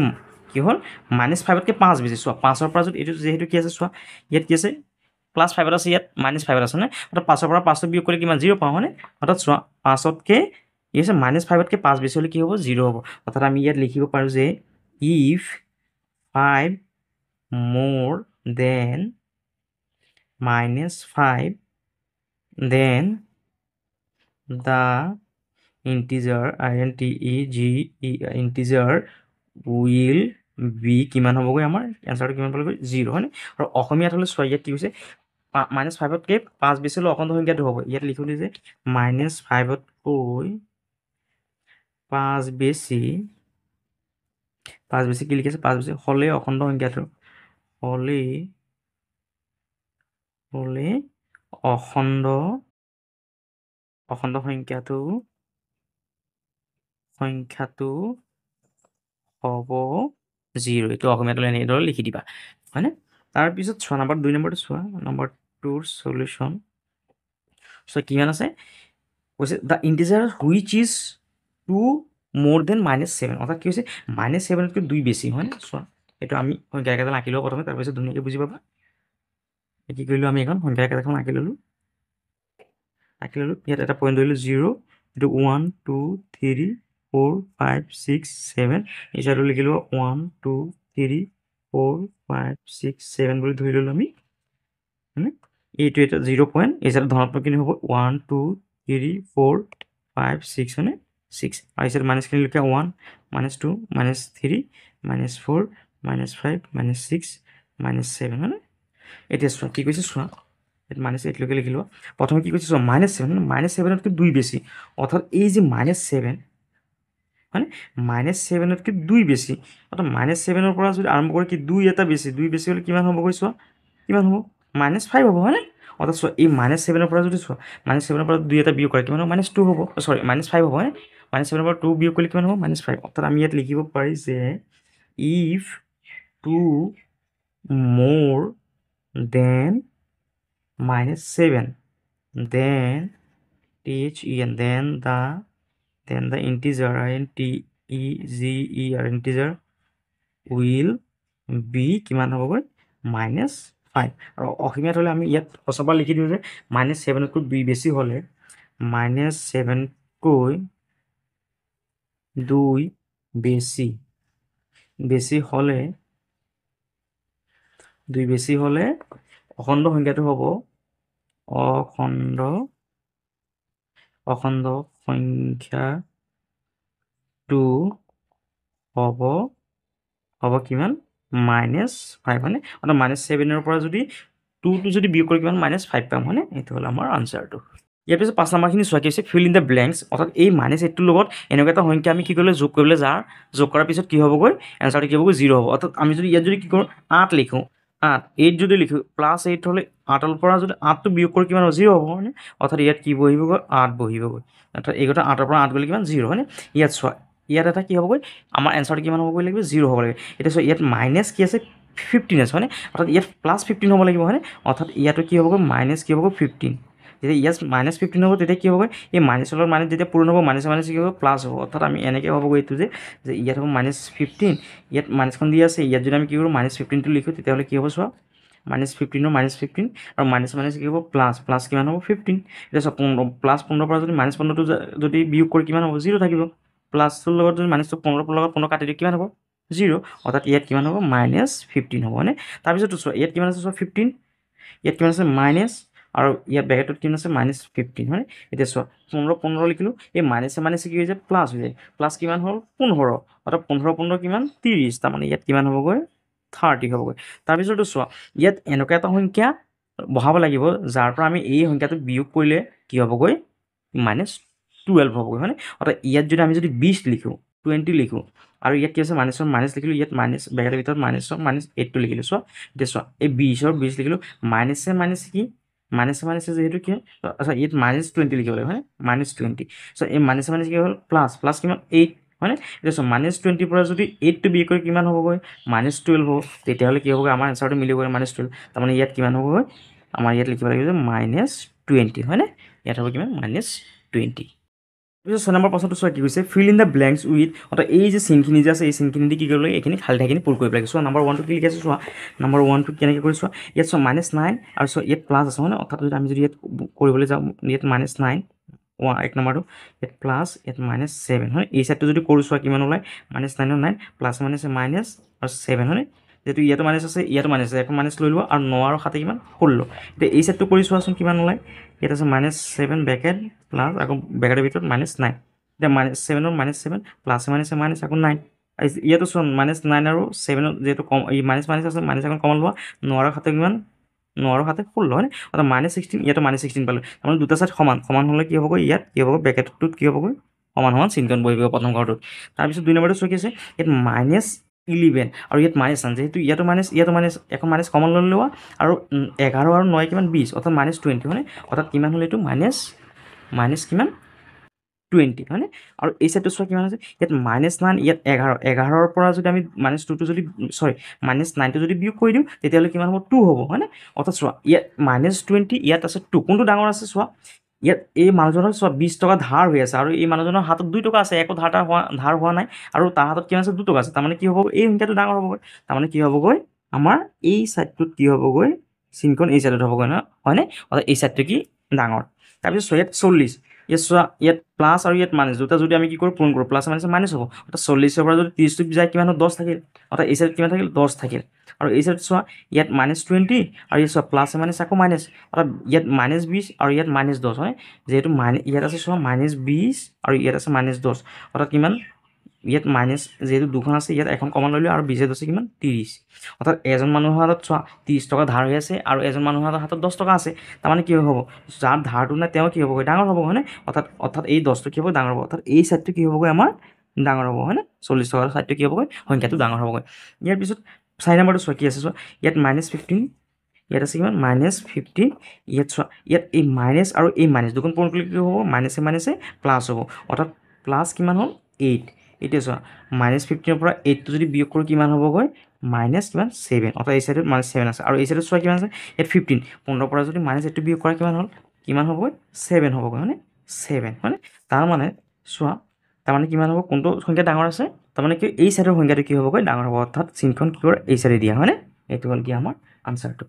কি হ'ল -5তকৈ 5 বেছি চোৱা 5ৰ পৰা যদি এইটো যেহেতু কি আছে চোৱা ইয়াত কি আছে +5 আছে ইয়াত -5 আছে নে অৰ্থাৎ 5ৰ পৰা 5 বিয়োগ কৰিলে কিমান 0 পাওঁ হয়নে অৰ্থাৎ চোৱা 5তকৈ কি আছে -5তকৈ 5 বেছি হ'লে কি হ'ব 0 হ'ব অৰ্থাৎ আমি ইয়াত লিখিব পাৰোঁ যে if 5 more than -5 then the integer integer will be কিমান হ'বগৈ আমাৰ এনসাৰটো কিমান পাবগৈ 0 হয়নে আৰু অসমীয়াত হ'লে চোৱা ইয়াত কি কৈছে -5তকৈ 5 বেছি হ'লে অখণ্ড সংখ্যাটো হ'ব ইয়াত লিখো যে -5তকৈ 5 বেছি কি লিখিছে 5 বেছি হ'লে অখণ্ড সংখ্যাটো হ'লে অখণ্ড সংখ্যাটো হ'ব 0 এইটো অসমীয়াটো এনেদৰে লিখি দিবা হয়নে তাৰপিছত 6 নম্বৰ 2 নম্বৰটো চোৱা নম্বৰ 2ৰ সলিউশন চোৱা কিমান আছে কৈছে the integer which is 2 more than -7 অৰ্থাৎ কি হৈছে -7তকৈ 2 বেছি হয়নে চোৱা এইটো আমি সংখ্যা ৰেখাডাল আঁকি লওঁ প্ৰথমে তাৰপিছত ধুনীয়াকৈ বুজি পাবা কি কৰিলোঁ আমি এখন সংখ্যা ৰেখাখন আঁকি ল'লোঁ ইয়াত এটা পইণ্ট ধৰিলোঁ 0 এইটো 1 2 3 4 5 6 7 এই চাইডত লিখিলোঁ 1 2 3 4 5 6 7 বুলি ধৰি ল'লোঁ আমি হয়নে এইটো এটা 0 পইণ্ট এই চাইডত ধনাত্মক কিনি হ'ব 1 2 3 4 5 6 হয়নে 6 আৰু এই চাইডত মাইনাছখিনি লিখা 1 -2 -3 -4 -5 -6 -7 হয়নে এতিয়া চোৱা কি কৈছে চোৱা এটা -8লৈকে লিখি লোৱা প্ৰথমে কি কৈছে চোৱা -7 -7তকৈ 2 বেছি অৰ্থাৎ এই যে -7 হয়নে -7তকৈ 2 বেছি অৰ্থাৎ -7ৰ পৰা যদি আৰম্ভ কৰি কি 2 এটা বেছি 2 বেছি হ'লে কিমান হ'বগৈ চোৱা কিমান হ'ব -5 হ'ব হয়নে অৰ্থাৎ চোৱা এই -7ৰ পৰা যদি চোৱা -7ৰ পৰা 2 এটা বিয়োগ কৰে কিমান হ'ব -2 হ'ব চৰি -5 হ'ব হয়নে -7ৰ পৰা 2 বিয়োগ কৰিলে কিমান হ'ব -5 অৰ্থাৎ আমি ইয়াত লিখিব পাৰি যে if 2 more than -7 then the integer integer will be কিমান হ'বগৈ -5 আৰু অসমীয়াত হ'লে আমি ইয়াত সঁচাবাৰ লিখি দিওঁ যে -7তকৈ 2 বেছি হ'লে -7তকৈ 2 বেছি হ'লে অখণ্ড সংখ্যাটো হ'ব অখণ্ড সংখ্যাটো হ'ব কিমান -5 হয়নে অৰ্থাৎ -7ৰ পৰা যদি 2টো যদি বিয়োগ কৰি কিমান -5 পাম হয়নে এইটো হ'ল আমাৰ আনচাৰটো ইয়াৰ পিছত 5 নম্বৰখিনি চোৱা কি হৈছে ফিল ইন দ্য ব্লেংকছ অৰ্থাৎ এই -8টোৰ লগত এনেকুৱা এটা সংখ্যা আমি কি কৰিলে যোগ কৰিবলৈ যাৰ যোগ কৰাৰ পিছত কি হ'বগৈ এনচাৰটো কি হ'বগৈ 0 হ'ব অৰ্থাৎ আমি যদি ইয়াত যদি কি কৰোঁ 8 লিখোঁ 8 যদি লিখোঁ +8 হ'লে 8ৰ পৰা যদি 8টো বিয়োগ কৰি কিমান হ'ব 0 হ'ব হয়নে অৰ্থাৎ ইয়াত কি বহিবগৈ 8 বহিবগৈ অৰ্থাৎ এই কথা 8ৰ পৰা 8 গ'লে কিমান 0 হয়নে ইয়াত চোৱা ইয়াত এটা কি হ'বগৈ আমাৰ এনচাৰটো কিমান হ'বগৈ লাগিব 0 হ'ব লাগিব এতিয়া চোৱা ইয়াত মাইনাছ কি আছে 15 আছে হয়নে অৰ্থাৎ ইয়াত +15 হ'ব লাগিব হয়নে অৰ্থাৎ ইয়াতো কি হ'বগৈ মাইনাছ কি হ'বগৈ 15 যেতিয়া ইয়াত -15 হ'ব তেতিয়া কি হ'বগৈ এই মাইনাছৰ লগত মাইনাছ যেতিয়া পূৰণ হ'ব মাইনাছ কি হ'ব প্লাছ হ'ব অৰ্থাৎ আমি এনেকৈ হ'বগৈ এইটো যে ইয়াত হ'ব -15 ইয়াত মাইনাছখন দি আছে ইয়াত যদি আমি কি কৰোঁ -15টো লিখোঁ তেতিয়াহ'লে কি হ'ব চোৱা -15ৰ -15 আৰু মাইনাছ কি হ'ব প্লাছ কিমান হ'ব 15 এতিয়া চোৱা +15 পৰা যদি -15টো যদি বিয়োগ কৰি কিমান হ'ব 0 থাকিব প্লাছটোৰ লগত যদি -15 লগত 15 কাটি দিওঁ কিমান হ'ব 0 অৰ্থাৎ ইয়াত কিমান হ'ব -15 হ'ব হয়নে তাৰপিছত চোৱা ইয়াত কিমান আছে চোৱা 15 ইয়াত কিমান আছে মাইনাছ আৰু ইয়াত ব্ৰেকেটত কিমান আছে -15 হয়নে এতিয়া চোৱা 15 লিখিলোঁ এই মাইনাছে কি হৈ যায় প্লাছ হৈ যায় প্লাছ কিমান হ'ল 15 অৰ্থাৎ 15 কিমান 30 তাৰমানে ইয়াত কিমান হ'বগৈ 30 হ'বগৈ তাৰপিছতো চোৱা ইয়াত এনেকুৱা এটা সংখ্যা বহাব লাগিব যাৰ পৰা আমি এই সংখ্যাটো বিয়োগ কৰিলে কি হ'বগৈ -12 হ'বগৈ হয়নে অৰ্থাৎ ইয়াত যদি আমি যদি 20 লিখোঁ 20 লিখোঁ আৰু ইয়াত কি আছে মাইনাছ লিখিলোঁ ইয়াত ব্ৰেকেটৰ ভিতৰত -8টো লিখিলোঁ চোৱা এতিয়া চোৱা এই 20 লিখিলোঁ মাইনাছে কি মাইনাছে যিহেতু কি আচ্ছা ইয়াত -20 লিখিব লাগিব হয়নে -20 চ' এই মাইনাছে কি হ'ল প্লাছ কিমান 8 হয়নে এতিয়া চোৱা -20 পৰা যদি 8টো বিয়োগ কৰি কিমান হ'বগৈ -12 হ'ব তেতিয়াহ'লে কি হ'বগৈ আমাৰ এনচাৰটো মিলিবগৈ -12 তাৰমানে ইয়াত কিমান হ'বগৈ আমাৰ ইয়াত লিখিব লাগিব যে -20 হয়নে ইয়াত হ'ব কিমান -20 পিছত 6 নম্বৰ প্ৰশ্নটো চোৱা কি কৈছে fill in the blanks with অৰ্থাৎ এই যে চিনখিনি যে আছে এই চিনখিনি দি কি কৰিব লাগে এইখিনি খালী ঠাইখিনি পূৰ কৰিব লাগে চোৱা নম্বৰ 1টো কি লিখি আছে চোৱা নম্বৰ 1টো কেনেকৈ কৰি চোৱা ইয়াত চোৱা -9 আৰু চোৱা ইয়াত প্লাছ আছে হয়নে অৰ্থাৎ আমি যদি ইয়াত কৰিবলৈ যাওঁ ইয়াত -9 এক নম্বৰটো ইয়াত প্লাছ ইয়াত -7 হয় এই চাইডটো যদি কৰোঁ চোৱা কিমান ওলায় -9 ৰ 9 প্লাছ মাইনাছ আৰু 7 হয়নে যেহেতু ইয়াতো মাইনাছ আছে ইয়াতো মাইনাছ আছে একো মাইনাছ লৈ লোৱা আৰু 9 আৰু 7 কিমান 16 এতিয়া এই চাইডটো কৰি চোৱাচোন কিমান ওলায় ইয়াত আছে -7 ব্ৰেকেট প্লাছ আকৌ ব্ৰেকেটৰ ভিতৰত -9 এতিয়া -7ৰ -7 প্লাছ মাইনাছ আকৌ 9 ইয়াতো চোৱা -9 আৰু 7 যিহেতু কম এই মাইনাছ আছে মাইনাছ এখন কমন লোৱা 9 আৰু 7 কিমান 9 আৰু 7 16 হয়নে অৰ্থাৎ -16 ইয়াতো -16 পালোঁ তাৰমানে দুটা চাইড সমান হ'লে কি হ'বগৈ ইয়াত কি হ'বগৈ ব্ৰেকেটটোত কি হ'বগৈ সমান চিনখন বহিব প্ৰথম ঘৰটোত তাৰপিছত 2 নম্বৰটো চোৱা কি আছে ইয়াত -11 আৰু ইয়াত -9 যিহেতু ইয়াতো মাইনাছ এখন মাইনাছ কমন লৈ লোৱা আৰু 11 আৰু 9 কিমান 20 অৰ্থাৎ -20 হয়নে অৰ্থাৎ কিমান হ'ল এইটো মাইনাছ কিমান 20 হয়নে আৰু এই চাইডটো চোৱা কিমান আছে ইয়াত -9 ইয়াত 11ৰ পৰা যদি আমি -2টো যদি -9টো যদি বিয়োগ কৰি দিওঁ তেতিয়াহ'লে কিমান হ'ব 2 হ'ব হয়নে অৰ্থাৎ চোৱা ইয়াত -20 ইয়াত আছে 2 কোনটো ডাঙৰ আছে চোৱা ইয়াত এই মানুহজনৰ 20 টকা ধাৰ হৈ আছে আৰু এই মানুহজনৰ হাতত 2 টকা আছে, একো ধাৰ হোৱা নাই আৰু তাৰ হাতত কিমান আছে 2 টকা আছে। তাৰমানে কি হ'ব, এই সংখ্যাটো ডাঙৰ হ'বগৈ। তাৰমানে কি হ'বগৈ, আমাৰ এই ছাইডটোত কি হ'বগৈ, চিনখন এই ছাইডত হ'বগৈ নহয়, হয়নে? অৰ্থাৎ এই ছাইডটো কি ডাঙৰ। তাৰপিছত চোৱা ইয়াত 40, ইয়াত চোৱা ইয়াত প্লাছ আৰু ইয়াত মাইনাছ দুটা যদি আমি কি কৰোঁ পূৰণ কৰোঁ, প্লাছ মাইনাছ মাইনাছ হ'ব। অৰ্থাৎ 40ৰ পৰা যদি 30টো যায় কিমান হ'ল, 10 থাকিল। অৰ্থাৎ এই ছাইডত কিমান থাকিল, 10 থাকিল। আৰু এই ছাইডত চোৱা ইয়াত -20 আৰু ইয়াত চোৱা প্লাছ মাইনাছ আকৌ মাইনাছ, অৰ্থাৎ ইয়াত -20 আৰু ইয়াত -10 হয়। যিহেতু ইয়াত আছে চোৱা -20 আৰু ইয়াত আছে -10, অৰ্থাৎ কিমান, ইয়াত মাইনাছ যিহেতু দুখন আছে, ইয়াত এখন কমন লৈ লোৱা আৰু 20 আছে কিমান 30। অৰ্থাৎ এজন মানুহৰ হাতত চোৱা 30 টকা ধাৰ হৈ আছে আৰু এজন মানুহৰ হাতত 10 টকা আছে। তাৰমানে কি হ'ব, যাৰ ধাৰটো নাই তেওঁ কি হ'বগৈ, ডাঙৰ হ'ব, হয়নে? অৰ্থাৎ এই 10টো কি হ'ব, ডাঙৰ হ'ব। অৰ্থাৎ এই ছাইডটো কি হ'বগৈ, আমাৰ ডাঙৰ হ'ব, হয়নে? 40 টকাৰ ছাইডটো কি হ'বগৈ, সংখ্যাটো ডাঙৰ হ'বগৈ। ইয়াৰ পিছত 4 নম্বৰটো চোৱা কি আছে, চোৱা ইয়াত -15, ইয়াত আছে কিমান -15, ইয়াত চোৱা ইয়াত এই মাইনাছ আৰু এই মাইনাছ দুখন পূৰণ কৰিলে কি হ'ব, মাইনাছে মাইনাছে প্লাছ হ'ব। অৰ্থাৎ প্লাছ কিমান হ'ল 8। এতিয়া চোৱা -15ৰ পৰা 8টো যদি বিয়োগ কৰোঁ কিমান হ'বগৈ, মাইনাছ কিমান 7। অৰ্থাৎ এই ছাইডত -7 আছে আৰু এই ছাইডত চোৱা কিমান আছে, ইয়াত 15। 15ৰ পৰা যদি -8টো বিয়োগ কৰা কিমান হ'ল, কিমান হ'বগৈ 7 হ'বগৈ, হয়নে? 7, হয়নে? তাৰমানে চোৱা, তাৰমানে কিমান হ'ব, কোনটো সংখ্যা ডাঙৰ আছে, তাৰমানে কি এই ছাইডৰ সংখ্যাটো কি হ'বগৈ, ডাঙৰ হ'ব। অৰ্থাৎ চিনখন কি কৰে, এই ছাইডে দিয়া, হয়নে? এইটো হ'ল কি আমাৰ আনচাৰটো।